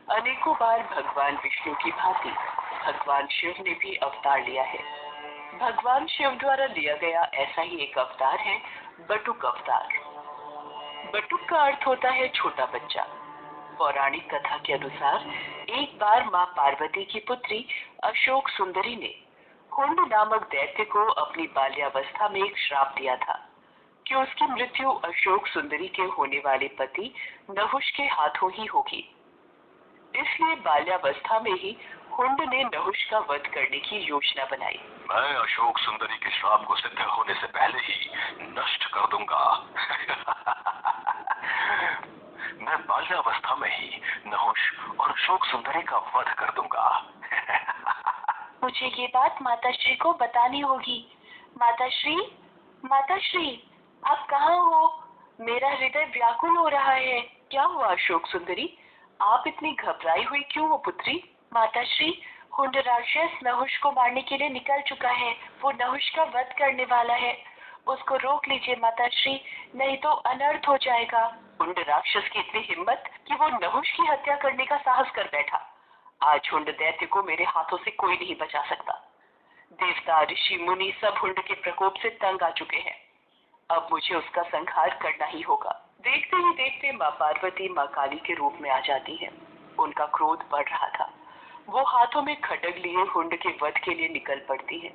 अनेकों बार भगवान विष्णु की भांति भगवान शिव ने भी अवतार लिया है। भगवान शिव द्वारा लिया गया ऐसा ही एक अवतार है बटुक अवतार। बटुक का अर्थ होता है छोटा बच्चा। पौराणिक कथा के अनुसार एक बार माँ पार्वती की पुत्री अशोक सुंदरी ने हुंड नामक दैत्य को अपनी बाल्यावस्था में एक श्राप दिया था कि उसकी मृत्यु अशोक सुंदरी के होने वाले पति नहुष के हाथों ही होगी। इसलिए बाल्यावस्था में ही हुंड ने नहुष का वध करने की योजना बनाई। मैं अशोक सुंदरी के श्राप को सिद्ध होने से पहले ही नष्ट कर दूंगा। मैं बाल्यावस्था में ही नहुष और अशोक सुंदरी का वध कर दूंगा। मुझे ये बात माताश्री को बतानी होगी। माताश्री, माताश्री, आप कहाँ हो? मेरा हृदय व्याकुल हो रहा है। क्या हुआ अशोक सुंदरी? आप इतनी घबराई हुई क्यों हो पुत्री? माताश्री, हुंड राक्षस नहुष को मारने के लिए निकल चुका है। वो नहुष का वध करने वाला है। उसको रोक लीजिए माताश्री, नहीं तो अनर्थ हो जाएगा। हुंड राक्षस की इतनी हिम्मत कि वो नहुष की हत्या करने का साहस कर बैठा। आज हुंड दैत्य को मेरे हाथों से कोई नहीं बचा सकता। देवता, ऋषि, मुनि सब हुंड के प्रकोप से तंग आ चुके हैं। अब मुझे उसका संहार करना ही होगा। देखते ही देखते माँ पार्वती माँ काली के रूप में आ जाती है। उनका क्रोध बढ़ रहा था। वो हाथों में खड्ग लिए हुंड के वध के लिए निकल पड़ती है,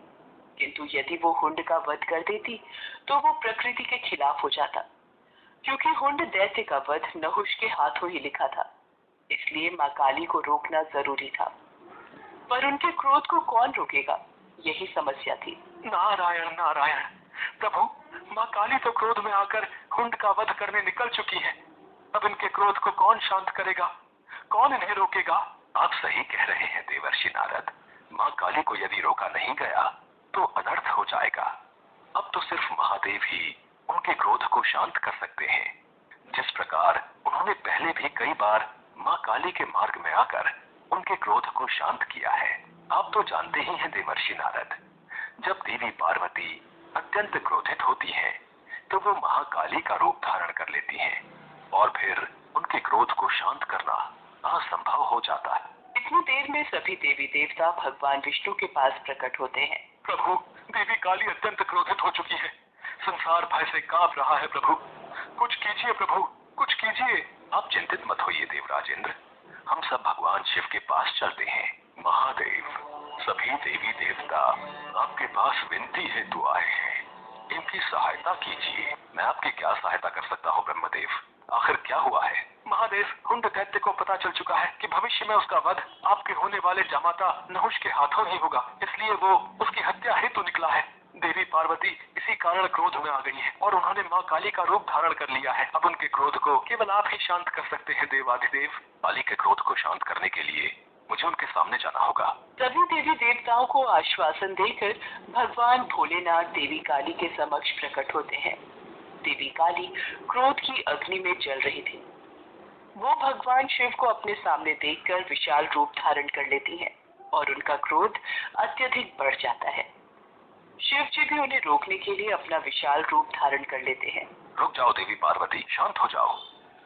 किंतु यदि वो हुंड का वध कर देती तो वो प्रकृति के खिलाफ हो जाता, क्योंकि हुंड दैत्य का वध नहुष के हाथों ही लिखा था। इसलिए माँ काली को रोकना जरूरी था, पर उनके क्रोध को कौन रोकेगा, यही समस्या थी। नारायण नारायण प्रभु, माँ काली तो क्रोध में आकर हुंड का वध करने निकल चुकी है। अब इनके क्रोध को कौन शांत करेगा? कौन इन्हें रोकेगा? आप सही कह रहे हैं देवर्षि नारद। माँ काली को यदि रोका नहीं गया तो अनर्थ हो जाएगा। अब तो सिर्फ महादेव ही उनके क्रोध को शांत कर सकते हैं। जिस प्रकार उन्होंने पहले भी कई बार माँ काली के मार्ग में आकर उनके क्रोध को शांत किया है। आप तो जानते ही हैं देवर्षि नारद, जब देवी पार्वती अत्यंत क्रोधित होती हैं, तो वो महाकाली का रूप धारण कर लेती हैं और फिर उनके क्रोध को शांत करना असंभव हो जाता है। इतनी देर में सभी देवी देवता भगवान विष्णु के पास प्रकट होते हैं। प्रभु, देवी काली अत्यंत क्रोधित हो चुकी है। संसार भय से कांप रहा है। प्रभु, कुछ कीजिए। प्रभु, कुछ कीजिए। आप चिंतित मत होइए देवराजेंद्र, हम सब भगवान शिव के पास चलते हैं। महादेव, सभी देवी देवता आपके पास विनती हेतु आए हैं, इनकी सहायता कीजिए। मैं आपकी क्या सहायता कर सकता हूँ ब्रह्मदेव? आखिर क्या हुआ है? महादेव, हुंड दैत्य को पता चल चुका है कि भविष्य में उसका वध आपके होने वाले जामाता नहुष के हाथों ही होगा, इसलिए वो उसकी हत्या हेतु निकला है। देवी पार्वती इसी कारण क्रोध में आ गई है और उन्होंने माँ काली का रूप धारण कर लिया है। अब उनके क्रोध को केवल आप ही शांत कर सकते हैं देवाधिदेव। काली के क्रोध को शांत करने के लिए मुझे उनके सामने जाना होगा। सभी देवी देवताओं को आश्वासन देकर भगवान भोलेनाथ देवी काली के समक्ष प्रकट होते हैं। देवी काली क्रोध की अग्नि में जल रही थी। वो भगवान शिव को अपने सामने देखकर विशाल रूप धारण कर लेती हैं और उनका क्रोध अत्यधिक बढ़ जाता है। शिव जी भी उन्हें रोकने के लिए अपना विशाल रूप धारण कर लेते हैं। रुक जाओ देवी पार्वती, शांत हो जाओ।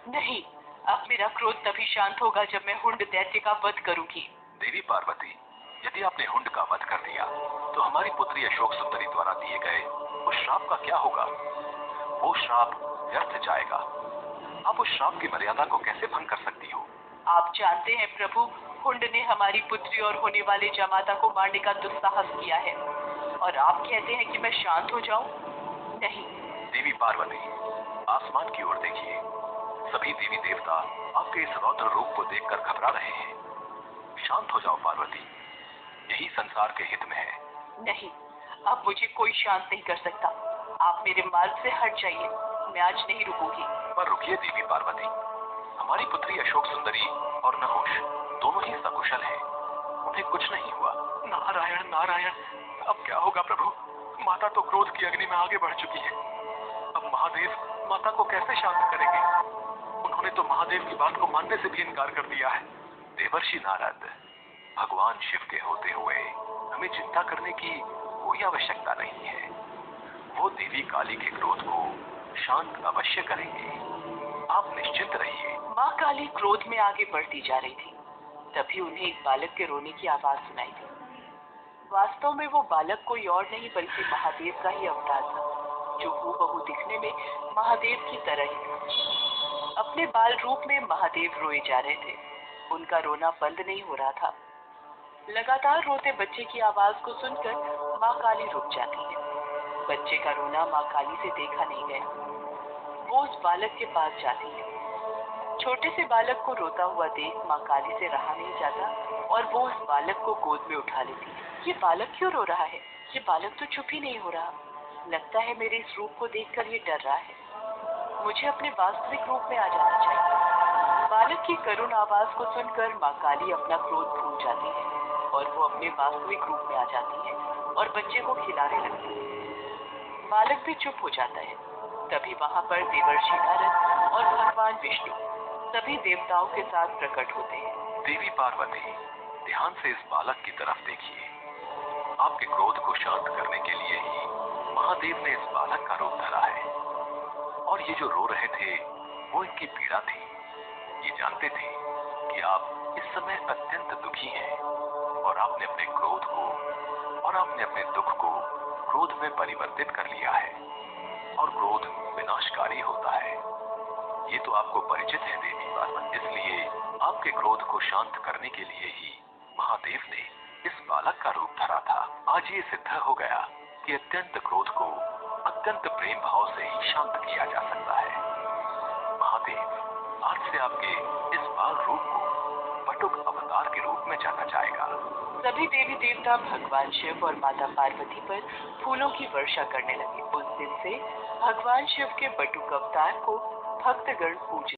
नहीं, अब मेरा क्रोध तभी शांत होगा जब मैं हुंड दैत्य का वध करूंगी। देवी पार्वती, यदि आपने हुंड का वध कर दिया तो हमारी पुत्री अशोक सुंदरी द्वारा दिए गए उस श्राप का क्या होगा? वो श्राप व्यर्थ जाएगा। आप उस श्राप की मर्यादा को कैसे भंग कर सकती हो? आप जानते हैं प्रभु, हुंड ने हमारी पुत्री और होने वाले जमाता को मारने का दुस्साहस किया है और आप कहते हैं कि मैं शांत हो जाऊं? नहीं। देवी पार्वती, आसमान की ओर देखिए। सभी देवी देवता आपके इस रौद्र रूप को देखकर घबरा रहे हैं। शांत हो जाओ पार्वती, यही संसार के हित में है। नहीं, अब मुझे कोई शांत नहीं कर सकता। आप मेरे मार्ग से हट जाइए, मैं आज नहीं रुकूंगी। पर रुकिए देवी पार्वती, हमारी पुत्री अशोक सुंदरी और नहुष दोनों ही सकुशल हैं, उन्हें कुछ नहीं हुआ। नारायण नारायण, अब क्या होगा प्रभु? माता तो क्रोध की अग्नि में आगे बढ़ चुकी है। अब महादेव माता को कैसे शांत करेंगे? उन्होंने तो महादेव की बात को मानने से भी इनकार कर दिया है। देवर्षि नारद, भगवान शिव के होते हुए हमें चिंता करने की कोई आवश्यकता नहीं है। वो देवी काली के क्रोध को शांत अवश्य करेंगे, आप निश्चिंत रहिए। माँ काली क्रोध में आगे बढ़ती जा रही थी। तभी उन्हें एक बालक के रोने की आवाज सुनाई दी। वास्तव में वो बालक कोई और नहीं बल्कि महादेव का ही अवतार था, जो हूबहू दिखने में महादेव की तरह ही था। अपने बाल रूप में महादेव रोए जा रहे थे। उनका रोना बंद नहीं हो रहा था। लगातार रोते बच्चे की आवाज को सुनकर माँ काली रुक जाती है। बच्चे का रोना माँ काली से देखा नहीं गया। वो उस बालक के पास जाती है। छोटे से बालक को रोता हुआ देख माँ काली से रहा नहीं जाता और वो उस बालक को गोद में उठा लेती है। ये बालक क्यों रो रहा है? ये बालक तो चुप ही नहीं हो रहा। लगता है मेरे इस रूप को देखकर ये डर रहा है। मुझे अपने वास्तविक रूप में आ जाना चाहिए। बालक की करुण आवाज को सुनकर माँ काली अपना क्रोध भूल जाती है और वो अपने वास्तविक रूप में आ जाती है और बच्चे को खिलाने लगती है। बालक भी चुप हो जाता है। तभी वहां पर देवर्षि नारद और भगवान विष्णु सभी देवताओं के साथ प्रकट होते हैं। देवी पार्वती, ध्यान से इस बालक की तरफ देखिए। आपके क्रोध को शांत करने के लिए ही महादेव ने इस बालक का रूप धरा है। और ये जो रो रहे थे वो इनकी पीड़ा थी। ये जानते थे कि आप इस समय अत्यंत दुखी हैं और आपने अपने क्रोध को और आपने अपने दुख को क्रोध में परिवर्तित कर लिया है और क्रोध विनाशकारी होता है। ये तो आपको परिचित है देवी पार्वती। इसलिए आपके क्रोध को शांत करने के लिए ही महादेव ने इस बालक का रूप धरा था। आज ये सिद्ध हो गया कि अत्यंत क्रोध को अत्यंत प्रेम भाव से ही शांत किया जा सकता है। महादेव आज से आपके इस बाल रूप को बटुक अवतार के रूप में जाना जाएगा। सभी देवी देवता भगवान शिव और माता पार्वती पर फूलों की वर्षा करने लगे। उस दिन से भगवान शिव के बटुक अवतार को भक्तगण पूजते